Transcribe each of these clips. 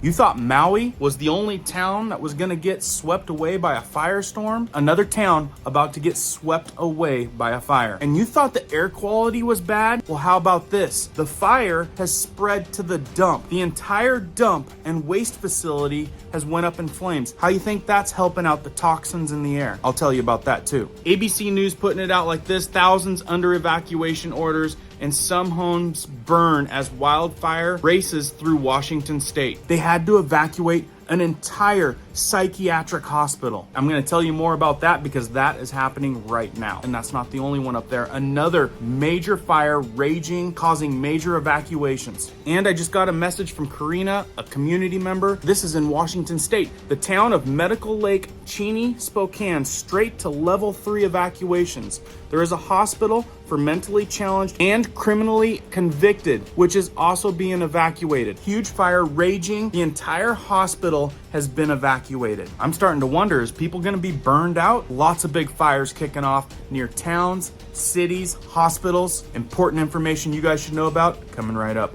You thought Maui was the only town that was gonna get swept away by a firestorm? Another town about to get swept away by a fire. And you thought the air quality was bad? Well, how about this? The fire has spread to the dump. The entire dump and waste facility has went up in flames. How you think that's helping out the toxins in the air? I'll tell you about that too. ABC News putting it out like this: thousands under evacuation orders and some homes burn as wildfire races through Washington state. They had to evacuate an entire psychiatric hospital. I'm gonna tell you more about that because that is happening right now. And that's not the only one up there. Another major fire raging, causing major evacuations. And I just got a message from Karina, a community member. This is in Washington state. The town of Medical Lake, Cheney, Spokane, straight to level 3 evacuations. There is a hospital for mentally challenged and criminally convicted, which is also being evacuated. Huge fire raging. The entire hospital has been evacuated. I'm starting to wonder, is people gonna be burned out? Lots of big fires kicking off near towns, cities, hospitals. Important information you guys should know about coming right up.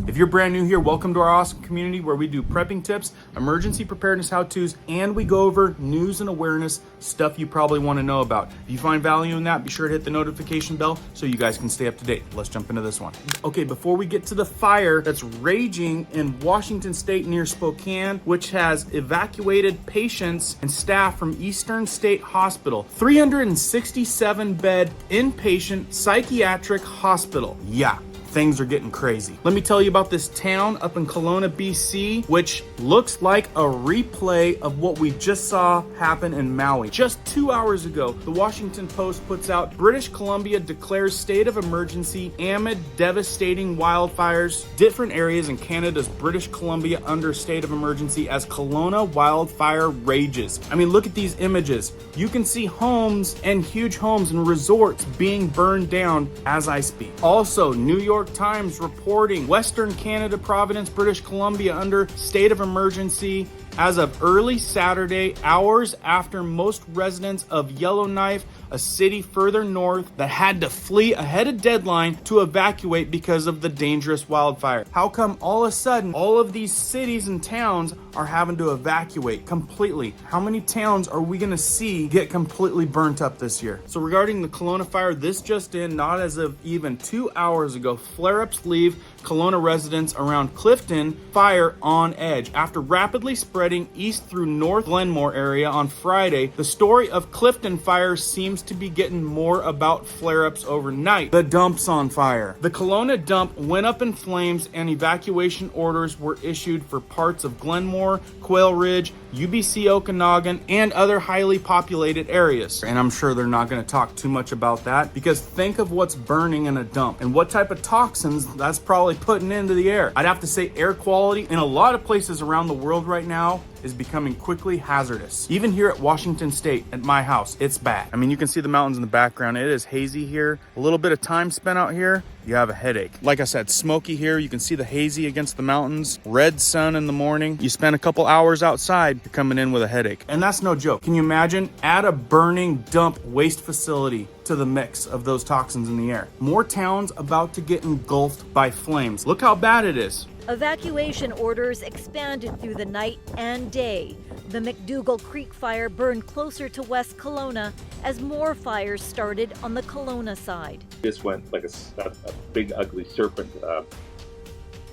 If you're brand new here, welcome to our awesome community where we do prepping tips, emergency preparedness how-tos, and we go over news and awareness, stuff you probably want to know about. If you find value in that, be sure to hit the notification bell so you guys can stay up to date. Let's jump into this one. Okay, before we get to the fire that's raging in Washington state near Spokane, which has evacuated patients and staff from Eastern State Hospital, 367-bed inpatient psychiatric hospital. Yeah. Things are getting crazy. Let me tell you about this town up in Kelowna, BC, which looks like a replay of what we just saw happen in Maui. Just 2 hours ago, the Washington Post puts out British Columbia declares state of emergency amid devastating wildfires. Different areas in Canada's British Columbia under state of emergency as Kelowna wildfire rages. I mean, look at these images. You can see homes and huge homes and resorts being burned down as I speak. Also, New York Times reporting Western Canada, Providence, British Columbia under state of emergency as of early Saturday, hours after most residents of Yellowknife, a city further north, that had to flee ahead of deadline to evacuate because of the dangerous wildfire. How come all of a sudden all of these cities and towns are having to evacuate completely? How many towns are we gonna see get completely burnt up this year? So regarding the Kelowna fire, this just in, not as of even 2 hours ago, flare-ups leave Kelowna residents around Clifton fire on edge. After rapidly spreading east through North Glenmore area on Friday, the story of Clifton fire seems to be getting more about flare-ups overnight. The dump's on fire. The Kelowna dump went up in flames and evacuation orders were issued for parts of Glenmore, Quail Ridge, UBC Okanagan, and other highly populated areas. And I'm sure they're not going to talk too much about that because think of what's burning in a dump and what type of toxins that's probably putting into the air. I'd have to say air quality in a lot of places around the world right now is becoming quickly hazardous. Even here at Washington State, at my house, it's bad. I mean, you can see the mountains in the background. It is hazy here. A little bit of time spent out here, you have a headache. Like I said, smoky here. You can see the hazy against the mountains. Red sun in the morning. You spend a couple hours outside, you're coming in with a headache. And that's no joke. Can you imagine? Add a burning dump waste facility to the mix of those toxins in the air. More towns about to get engulfed by flames. Look how bad it is. Evacuation orders expanded through the night and day. The McDougal Creek fire burned closer to West Kelowna as more fires started on the Kelowna side. This went like a big ugly serpent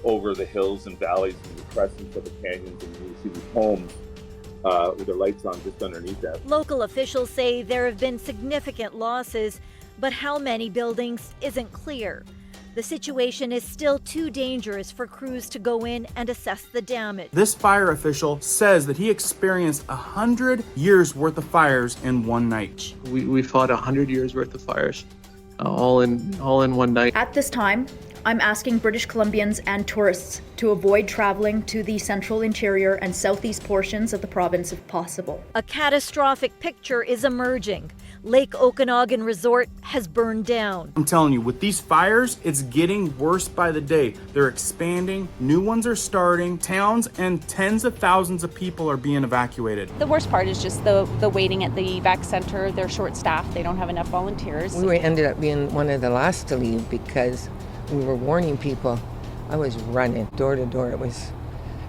over the hills and valleys and the crescents of the canyons, and you see these homes with their lights on just underneath that. Local officials say there have been significant losses, but how many buildings isn't clear. The situation is still too dangerous for crews to go in and assess the damage. This fire official says that he experienced 100 years worth of fires in one night. We fought 100 years worth of fires, all in one night. At this time, I'm asking British Columbians and tourists to avoid traveling to the central interior and southeast portions of the province if possible. A catastrophic picture is emerging. Lake Okanagan Resort has burned down. I'm telling you, with these fires, it's getting worse by the day. They're expanding, new ones are starting, towns and tens of thousands of people are being evacuated. The worst part is just the waiting at the evac center. They're short-staffed, they don't have enough volunteers. We ended up being one of the last to leave because we were warning people I was running door to door. It was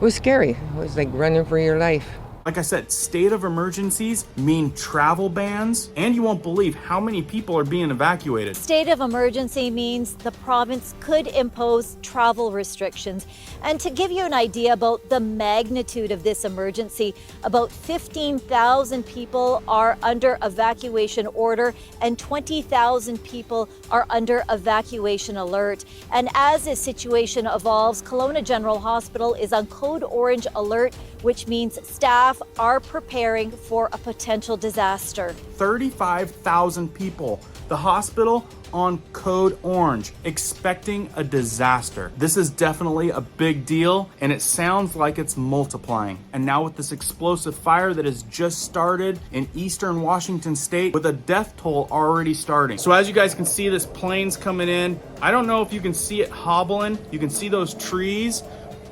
scary. It was like running for your life. Like I said, state of emergencies mean travel bans, and you won't believe how many people are being evacuated. State of emergency means the province could impose travel restrictions. And to give you an idea about the magnitude of this emergency, about 15,000 people are under evacuation order and 20,000 people are under evacuation alert. And as this situation evolves, Kelowna General Hospital is on code orange alert, which means staff are preparing for a potential disaster. 35,000 people. The hospital on code orange, expecting a disaster. This is definitely a big deal, and it sounds like it's multiplying. And now with this explosive fire that has just started in eastern Washington state, with a death toll already starting. So as you guys can see, this plane's coming in. I don't know if you can see it hobbling. You can see those trees,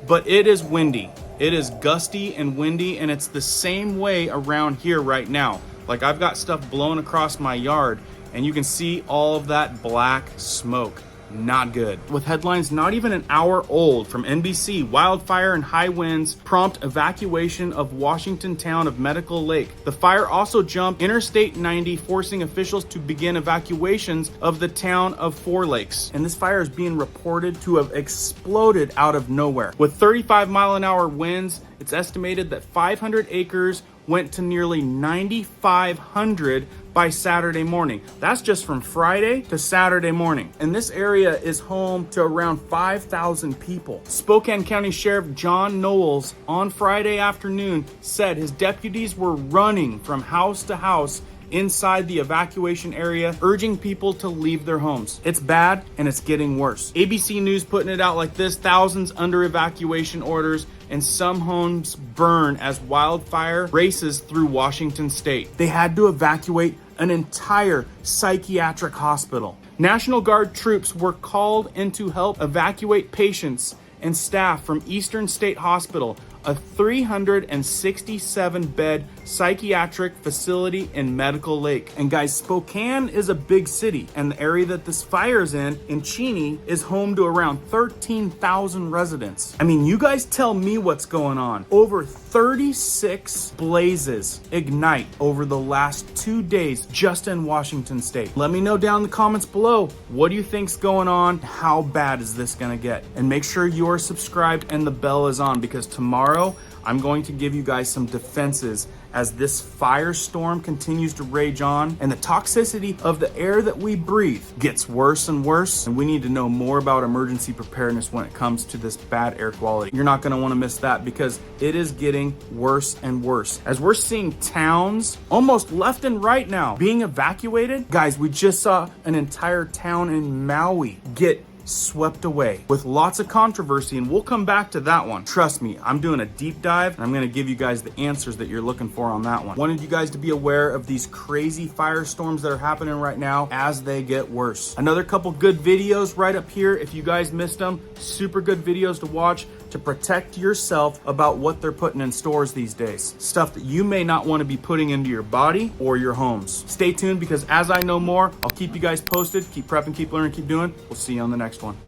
but it is windy. It is gusty and windy, and it's the same way around here right now. Like, I've got stuff blowing across my yard, and you can see all of that black smoke. Not good. With headlines not even an hour old from NBC, wildfire and high winds prompt evacuation of Washington town of Medical Lake. The fire also jumped Interstate 90, forcing officials to begin evacuations of the town of Four Lakes. And this fire is being reported to have exploded out of nowhere. With 35-mile-an-hour winds, it's estimated that 500 acres went to nearly 9,500 by Saturday morning. That's just from Friday to Saturday morning. And this area is home to around 5,000 people. Spokane County Sheriff John Knowles on Friday afternoon said his deputies were running from house to house inside the evacuation area, urging people to leave their homes. It's bad, and it's getting worse. ABC News putting it out like this: thousands under evacuation orders, and some homes burn as wildfire races through Washington state. They had to evacuate an entire psychiatric hospital. National Guard troops were called in to help evacuate patients and staff from Eastern State Hospital, a 367-bed psychiatric facility in Medical Lake. And guys, Spokane is a big city, and the area that this fire's in Cheney, is home to around 13,000 residents. I mean, you guys tell me what's going on. Over 36 blazes ignite over the last 2 days just in Washington state. Let me know down in the comments below, what do you think's going on? How bad is this gonna get? And make sure you're subscribed and the bell is on, because tomorrow I'm going to give you guys some defenses as this firestorm continues to rage on, and the toxicity of the air that we breathe gets worse and worse, and we need to know more about emergency preparedness when it comes to this bad air quality. You're not going to want to miss that, because it is getting worse and worse. As we're seeing towns almost left and right now being evacuated. Guys, we just saw an entire town in Maui get swept away with lots of controversy, and we'll come back to that one. Trust me, I'm doing a deep dive, and I'm going to give you guys the answers that you're looking for on that one. Wanted you guys to be aware of these crazy firestorms that are happening right now as they get worse. Another couple good videos right up here if you guys missed them. Super good videos to watch to protect yourself about what they're putting in stores these days. Stuff that you may not want to be putting into your body or your homes. Stay tuned, because as I know more, I'll keep you guys posted. Keep prepping, keep learning, keep doing. We'll see you on the next one.